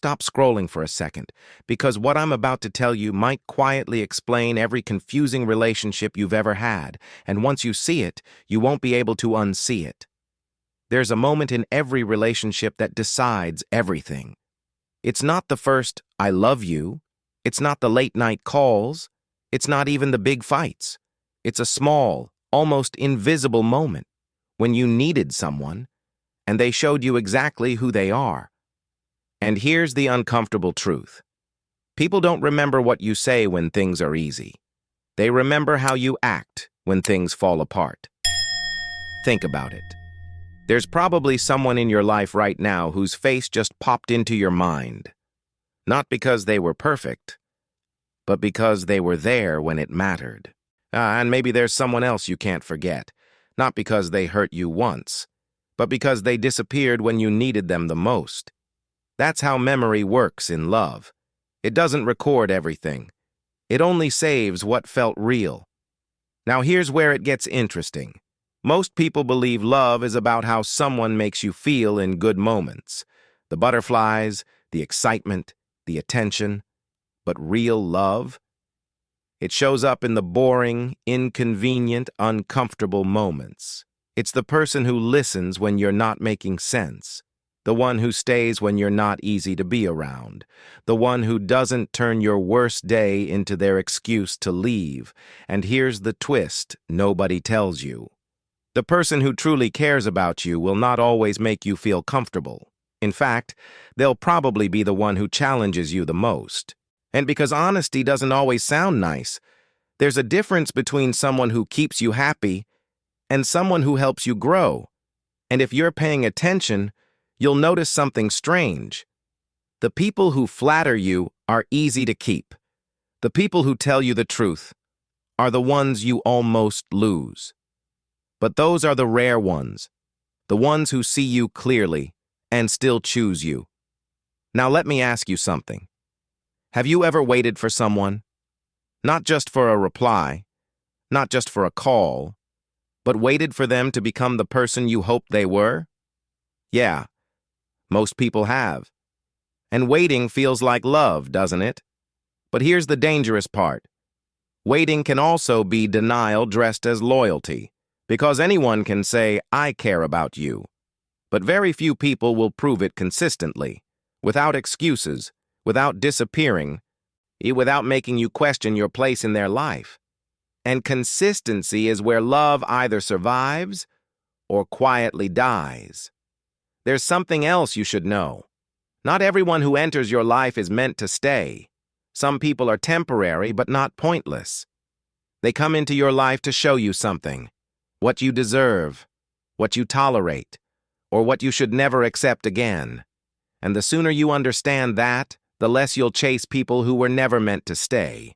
stop scrolling for a second, because what I'm about to tell you might quietly explain every confusing relationship you've ever had, and once you see it, you won't be able to unsee it. There's a moment in every relationship that decides everything. It's not the first, "I love you." It's not the late-night calls. It's not even the big fights. It's a small, almost invisible moment when you needed someone, and they showed you exactly who they are. And here's the uncomfortable truth. People don't remember what you say when things are easy. They remember how you act when things fall apart. Think about it. There's probably someone in your life right now whose face just popped into your mind. Not because they were perfect, but because they were there when it mattered. And maybe there's someone else you can't forget, not because they hurt you once, but because they disappeared when you needed them the most. That's how memory works in love. It doesn't record everything. It only saves what felt real. Now here's where it gets interesting. Most people believe love is about how someone makes you feel in good moments. The butterflies, the excitement, the attention. But real love? It shows up in the boring, inconvenient, uncomfortable moments. It's the person who listens when you're not making sense. The one who stays when you're not easy to be around. The one who doesn't turn your worst day into their excuse to leave. And here's the twist nobody tells you. The person who truly cares about you will not always make you feel comfortable. In fact, they'll probably be the one who challenges you the most. And because honesty doesn't always sound nice, there's a difference between someone who keeps you happy and someone who helps you grow. And if you're paying attention, you'll notice something strange. The people who flatter you are easy to keep. The people who tell you the truth are the ones you almost lose. But those are the rare ones, the ones who see you clearly and still choose you. Now let me ask you something. Have you ever waited for someone? Not just for a reply, not just for a call, but waited for them to become the person you hoped they were? Yeah, most people have. And waiting feels like love, doesn't it? But here's the dangerous part. Waiting can also be denial dressed as loyalty, because anyone can say, "I care about you." But very few people will prove it consistently, without excuses, without disappearing, without making you question your place in their life. And consistency is where love either survives or quietly dies. There's something else you should know. Not everyone who enters your life is meant to stay. Some people are temporary but not pointless. They come into your life to show you something. What you deserve, what you tolerate, or what you should never accept again. And the sooner you understand that, the less you'll chase people who were never meant to stay.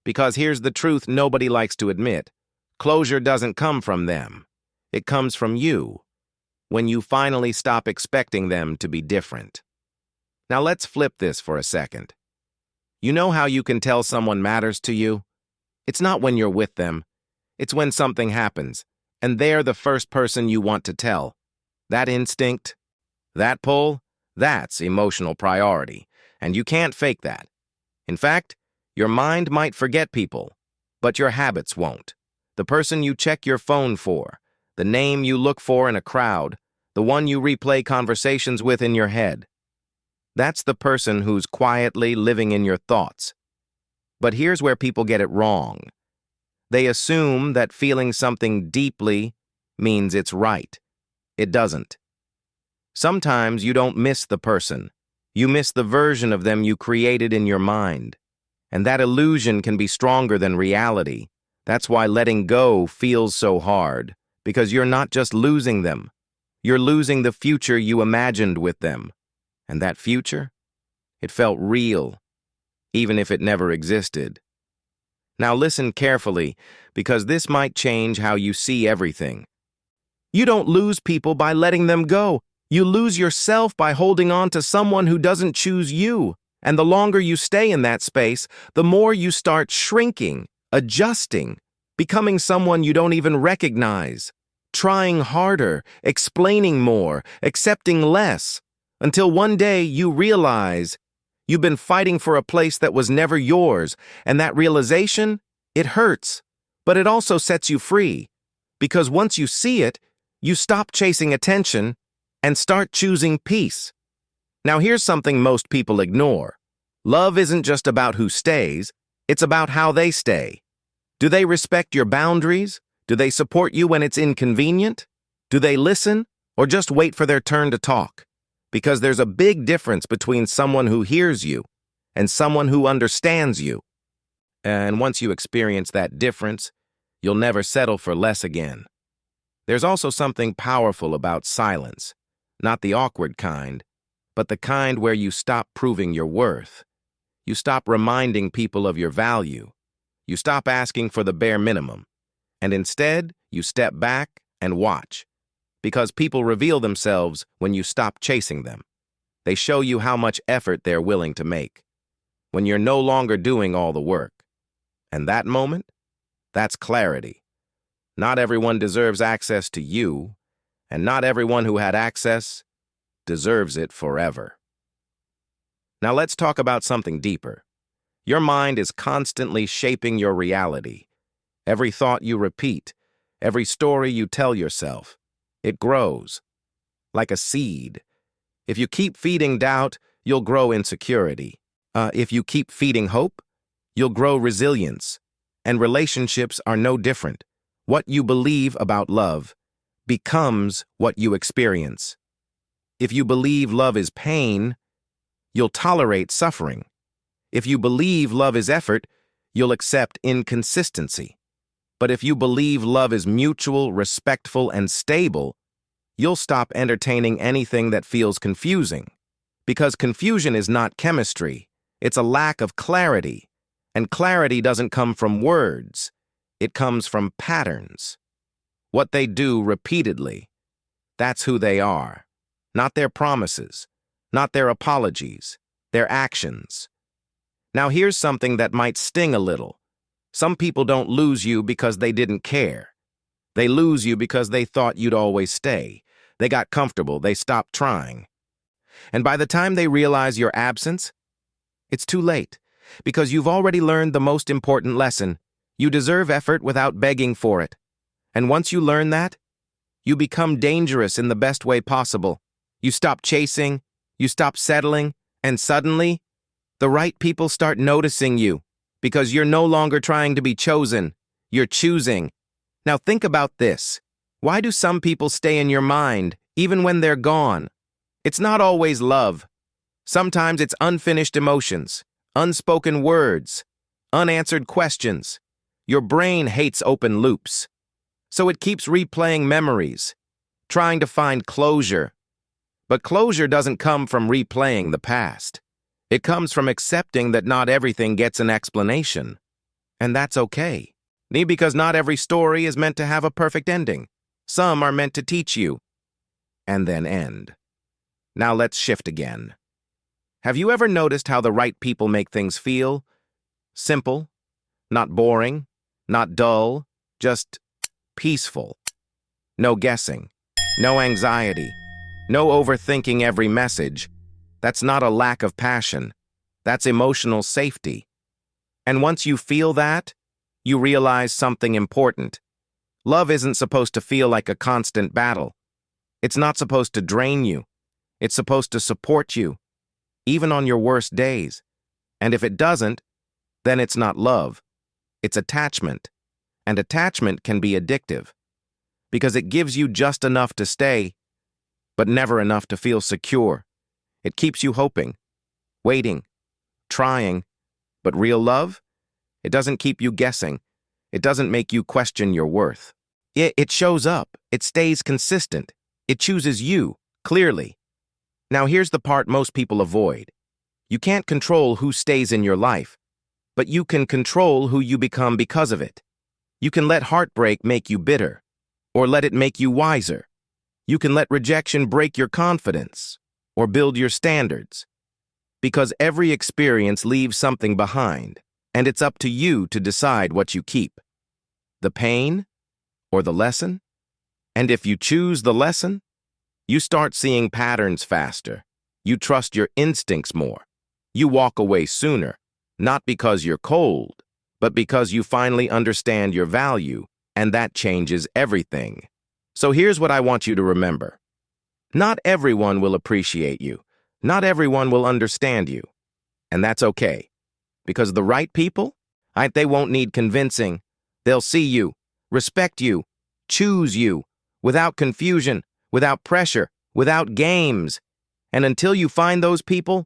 Because here's the truth nobody likes to admit. Closure doesn't come from them. It comes from you, when you finally stop expecting them to be different. Now let's flip this for a second. You know how you can tell someone matters to you? It's not when you're with them. It's when something happens, and they're the first person you want to tell. That instinct, that pull, that's emotional priority, and you can't fake that. In fact, your mind might forget people, but your habits won't. The person you check your phone for, the name you look for in a crowd, the one you replay conversations with in your head. That's the person who's quietly living in your thoughts. But here's where people get it wrong. They assume that feeling something deeply means it's right. It doesn't. Sometimes you don't miss the person. You miss the version of them you created in your mind. And that illusion can be stronger than reality. That's why letting go feels so hard, because you're not just losing them. You're losing the future you imagined with them. And that future? It felt real, even if it never existed. Now listen carefully, because this might change how you see everything. You don't lose people by letting them go. You lose yourself by holding on to someone who doesn't choose you. And the longer you stay in that space, the more you start shrinking, adjusting, becoming someone you don't even recognize, trying harder, explaining more, accepting less, until one day you realize You've been fighting for a place that was never yours, and that realization, it hurts, but it also sets you free. Because once you see it, you stop chasing attention and start choosing peace. Now here's something most people ignore. Love isn't just about who stays, it's about how they stay. Do they respect your boundaries? Do they support you when it's inconvenient? Do they listen, or just wait for their turn to talk? Because there's a big difference between someone who hears you and someone who understands you. And once you experience that difference, you'll never settle for less again. There's also something powerful about silence, not the awkward kind, but the kind where you stop proving your worth. You stop reminding people of your value. You stop asking for the bare minimum. And instead, you step back and watch. Because people reveal themselves when you stop chasing them. They show you how much effort they're willing to make. When you're no longer doing all the work. And that moment, that's clarity. Not everyone deserves access to you, and not everyone who had access deserves it forever. Now let's talk about something deeper. Your mind is constantly shaping your reality. Every thought you repeat, every story you tell yourself, it grows like a seed. If you keep feeding doubt, you'll grow insecurity. If you keep feeding hope, you'll grow resilience. And relationships are no different. What you believe about love becomes what you experience. If you believe love is pain, you'll tolerate suffering. If you believe love is effort, you'll accept inconsistency. But if you believe love is mutual, respectful, and stable, you'll stop entertaining anything that feels confusing. Because confusion is not chemistry, it's a lack of clarity. And clarity doesn't come from words, it comes from patterns. What they do repeatedly, that's who they are. Not their promises, not their apologies, their actions. Now here's something that might sting a little. Some people don't lose you because they didn't care. They lose you because they thought you'd always stay. They got comfortable, they stopped trying. And by the time they realize your absence, it's too late. Because you've already learned the most important lesson. You deserve effort without begging for it. And once you learn that, you become dangerous in the best way possible. You stop chasing, you stop settling, and suddenly, the right people start noticing you. Because you're no longer trying to be chosen, you're choosing. Now think about this. Why do some people stay in your mind, even when they're gone? It's not always love. Sometimes it's unfinished emotions, unspoken words, unanswered questions. Your brain hates open loops. So it keeps replaying memories, trying to find closure. But closure doesn't come from replaying the past. It comes from accepting that not everything gets an explanation. And that's okay. Because not every story is meant to have a perfect ending. Some are meant to teach you, and then end. Now let's shift again. Have you ever noticed how the right people make things feel? Simple, not boring, not dull, just peaceful. No guessing, no anxiety, no overthinking every message. That's not a lack of passion. That's emotional safety. And once you feel that, you realize something important. Love isn't supposed to feel like a constant battle. It's not supposed to drain you. It's supposed to support you, even on your worst days. And if it doesn't, then it's not love. It's attachment. And attachment can be addictive, because it gives you just enough to stay, but never enough to feel secure. It keeps you hoping, waiting, trying. But real love? It doesn't keep you guessing. It doesn't make you question your worth. It shows up. It stays consistent. It chooses you, clearly. Now here's the part most people avoid. You can't control who stays in your life, but you can control who you become because of it. You can let heartbreak make you bitter, or let it make you wiser. You can let rejection break your confidence, or build your standards. Because every experience leaves something behind, and it's up to you to decide what you keep. The pain, or the lesson? And if you choose the lesson, you start seeing patterns faster. You trust your instincts more. You walk away sooner, not because you're cold, but because you finally understand your value, and that changes everything. So here's what I want you to remember. Not everyone will appreciate you. Not everyone will understand you. And that's okay. Because the right people, they won't need convincing. They'll see you, respect you, choose you, without confusion, without pressure, without games. And until you find those people,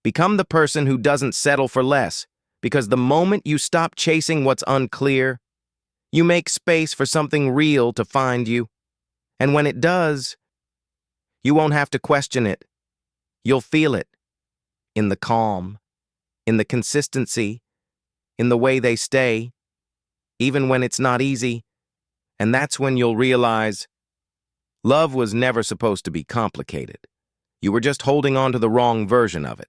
become the person who doesn't settle for less. Because the moment you stop chasing what's unclear, you make space for something real to find you. And when it does, you won't have to question it. You'll feel it. In the calm, in the consistency, in the way they stay, even when it's not easy. And that's when you'll realize love was never supposed to be complicated. You were just holding on to the wrong version of it.